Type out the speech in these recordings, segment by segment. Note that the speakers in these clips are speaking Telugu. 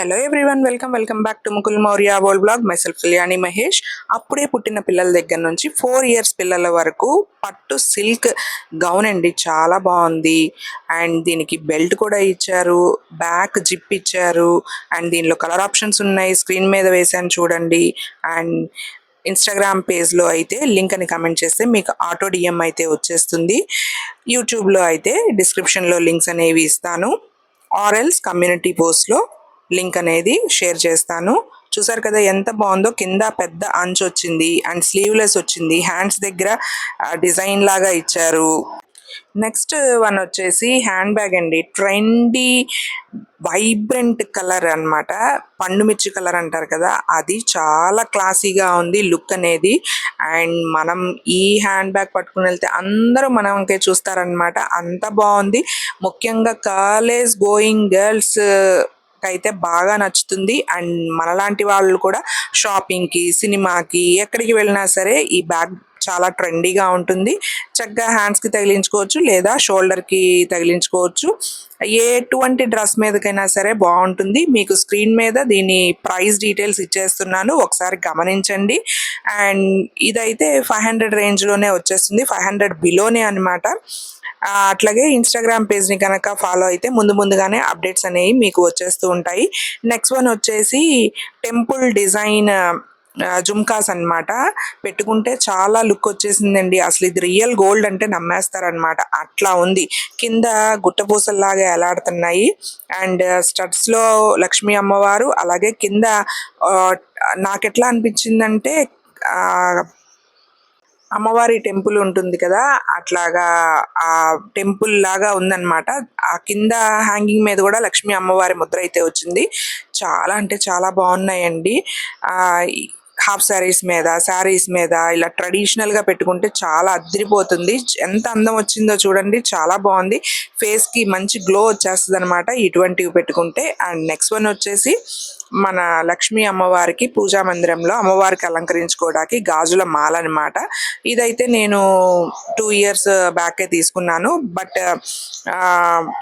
Hello everyone, welcome back to Mukul Maurya world blog. Myself Kalyani Mahesh. అప్పుడే పుట్టిన పిల్లల దగ్గర నుంచి 4 years పిల్లల వరకు పట్టు సిల్క్ గౌన్ అండి, చాలా బాగుంది. అండ్ దీనికి బెల్ట్ కూడా ఇచ్చారు, బ్యాక్ జిప్ ఇచ్చారు. అండ్ దీనిలో కలర్ ఆప్షన్స్ ఉన్నాయి, స్క్రీన్ మీద వేసాను చూడండి. అండ్ ఇన్స్టాగ్రామ్ పేజ్లో అయితే లింక్ అని కమెంట్ చేస్తే మీకు ఆటో డిఎం అయితే వచ్చేస్తుంది. యూట్యూబ్లో అయితే డిస్క్రిప్షన్లో లింక్స్ అనేవి ఇస్తాను, ఆర్ఎల్స్ కమ్యూనిటీ పోస్ట్లో లింక్ అనేది షేర్ చేస్తాను. చూసారు కదా ఎంత బాగుందో, కింద పెద్ద అంచు వచ్చింది అండ్ స్లీవ్లెస్ వచ్చింది, హ్యాండ్స్ దగ్గర డిజైన్ లాగా ఇచ్చారు. నెక్స్ట్ వన్ వచ్చేసి హ్యాండ్ బ్యాగ్ అండి, ట్రెండీ వైబ్రెంట్ కలర్ అన్నమాట, పండు మిర్చి కలర్ అంటారు కదా, అది చాలా క్లాసీగా ఉంది లుక్ అనేది. అండ్ మనం ఈ హ్యాండ్ బ్యాగ్ పట్టుకుని వెళ్తే అందరూ మనకే చూస్తారనమాట, అంత బాగుంది. ముఖ్యంగా కాలేజ్ గోయింగ్ గర్ల్స్ అయితే బాగా నచ్చుతుంది. అండ్ మనలాంటి వాళ్ళు కూడా షాపింగ్కి, సినిమాకి, ఎక్కడికి వెళ్ళినా సరే ఈ బ్యాగ్ చాలా ట్రెండీగా ఉంటుంది. చక్కగా హ్యాండ్స్కి తగిలించుకోవచ్చు లేదా షోల్డర్కి తగిలించుకోవచ్చు. ఎటువంటి డ్రెస్ మీదకైనా సరే బాగుంటుంది. మీకు స్క్రీన్ మీద దీని ప్రైస్ డీటెయిల్స్ ఇచ్చేస్తున్నాను, ఒకసారి గమనించండి. అండ్ ఇదైతే 500 రేంజ్లోనే వచ్చేస్తుంది, 500 బిలోనే అనమాట. అట్లాగే ఇన్స్టాగ్రామ్ పేజ్ని కనుక ఫాలో అయితే ముందుగానే అప్డేట్స్ అనేవి మీకు వచ్చేస్తూ ఉంటాయి. నెక్స్ట్ వన్ వచ్చేసి టెంపుల్ డిజైన్ జుమ్కాస్ అన్నమాట. పెట్టుకుంటే చాలా లుక్ వచ్చేసిందండి, అసలు ఇది రియల్ గోల్డ్ అంటే నమ్మేస్తారనమాట, అట్లా ఉంది. కింద గుట్టపూసల్లాగా ఎలాడుతున్నాయి. అండ్ స్టడ్స్లో లక్ష్మీ అమ్మవారు, అలాగే కింద నాకెట్లా అనిపించిందంటే అమ్మవారి టెంపుల్ ఉంటుంది కదా, అట్లాగా ఆ టెంపుల్ లాగా ఉందన్నమాట. ఆ కింద హ్యాంగింగ్ మీద కూడా లక్ష్మీ అమ్మవారి ముద్ర అయితే వచ్చింది. చాలా అంటే చాలా బాగున్నాయండి. హాఫ్ శారీస్ మీద ఇలా ట్రెడిషనల్గా పెట్టుకుంటే చాలా అదిరిపోతుంది. ఎంత అందం వచ్చిందో చూడండి, చాలా బాగుంది. ఫేస్కి మంచి గ్లో వచ్చేస్తుంది అనమాట ఇటువంటివి పెట్టుకుంటే. అండ్ నెక్స్ట్ వన్ వచ్చేసి మన లక్ష్మీ అమ్మవారికి పూజా మందిరంలో అమ్మవారికి అలంకరించుకోవడానికి గాజుల మాల అనమాట. ఇదైతే నేను 2 years బ్యాకే తీసుకున్నాను. బట్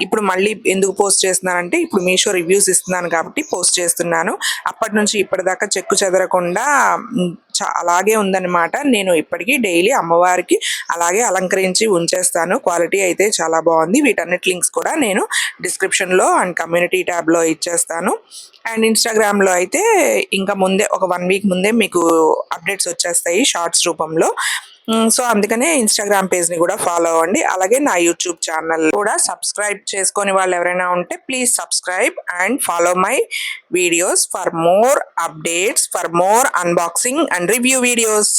ఇప్పుడు మళ్ళీ ఎందుకు పోస్ట్ చేస్తున్నానంటే, ఇప్పుడు మీషో రివ్యూస్ ఇస్తున్నాను కాబట్టి పోస్ట్ చేస్తున్నాను. అప్పటి నుంచి ఇప్పటిదాకా చెక్కు చెదరకుండా అలాగే ఉందన్నమాట. నేను ఇప్పటికీ డైలీ అమ్మవారికి అలాగే అలంకరించి ఉంచేస్తాను. క్వాలిటీ అయితే చాలా బాగుంది. వీటన్నిటి లింక్స్ కూడా నేను డిస్క్రిప్షన్లో అండ్ కమ్యూనిటీ ట్యాబ్లో ఇచ్చేస్తాను. అండ్ ఇన్స్టాగ్రామ్లో అయితే ఇంకా ముందే ఒక 1 week ముందే మీకు అప్డేట్స్ వచ్చేస్తాయి షార్ట్స్ రూపంలో. సో అందుకనే ఇన్స్టాగ్రామ్ పేజ్ని కూడా ఫాలో అవ్వండి. అలాగే నా యూట్యూబ్ ఛానల్ కూడా సబ్స్క్రైబ్ చేసుకొని వాళ్ళు ఎవరైనా ఉంటే please subscribe and follow my videos for more updates, for more unboxing and review videos.